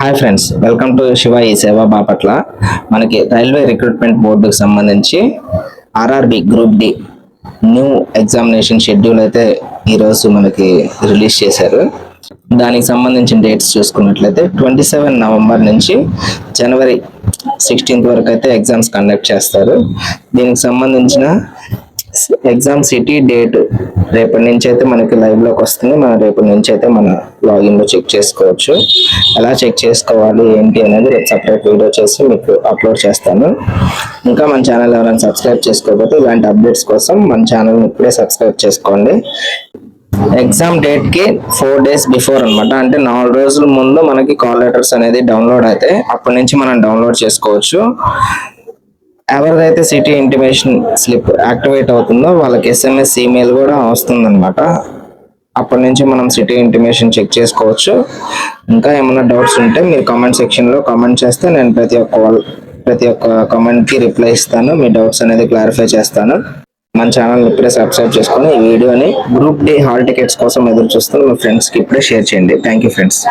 Hi friends, welcome to Shiva e Seva Bapatla. మనకి railway recruitment బోర్డుకి సంబంధించి RRB group D new examination schedule అయితే ఈరోజు మనకి రిలీజ్ చేశారు. దానికి సంబంధించిన డేట్స్ చూసుకున్నట్లయితే 27 నవంబర్ నుంచి జనవరి 16 వరకు అయితే ఎగ్జామ్స్ కండక్ట్ చేస్తారు. దీనికి సంబంధించిన ఎగ్జామ్ సిటీ డేట్ రేపటి నుంచి అయితే మనకి లైవ్ లోకి వస్తుంది. మనం రేపటి నుంచి అయితే మన లాగిన్ లో చెక్ చేసుకోవచ్చు. ఎలా చెక్ చేసుకోవాలి ఏంటి అనేది రేపు సపరేట్ వీడియో చేసి మీకు అప్లోడ్ చేస్తాను. ఇంకా మన ఛానల్ ఎవరైనా సబ్స్క్రైబ్ చేసుకోకపోతే ఇలాంటి అప్డేట్స్ కోసం మన ఛానల్ ఇప్పుడే సబ్స్క్రైబ్ చేసుకోండి. ఎగ్జామ్ డేట్ కి 4 days బిఫోర్ అనమాట, అంటే 4 రోజుల ముందు మనకి కాల్ లెటర్స్ అనేది డౌన్లోడ్ అయితే అప్పటి నుంచి మనం డౌన్లోడ్ చేసుకోవచ్చు. ఎవరిదైతే సిటీ ఇంటిమేషన్ స్లిప్ యాక్టివేట్ అవుతుందో వాళ్ళకి SMS ఈమెయిల్ కూడా వస్తుందన్నమాట. అప్పటి నుంచి మనం సిటీ ఇంటిమేషన్ చెక్ చేసుకోవచ్చు. ఇంకా ఏమైనా డౌట్స్ ఉంటే మీరు కామెంట్ సెక్షన్లో కామెంట్ చేస్తే నేను ప్రతి ఒక్క కామెంట్కి రిప్లై ఇస్తాను. మీ డౌట్స్ అనేది క్లారిఫై చేస్తాను. మన ఛానల్ ఇప్పుడే సబ్స్క్రైబ్ చేసుకొని ఈ వీడియోని గ్రూప్ డి హాల్ టికెట్స్ కోసం ఎదురు చూస్తాను. మీ ఫ్రెండ్స్కి ఇప్పుడే షేర్ చేయండి. Thank you friends.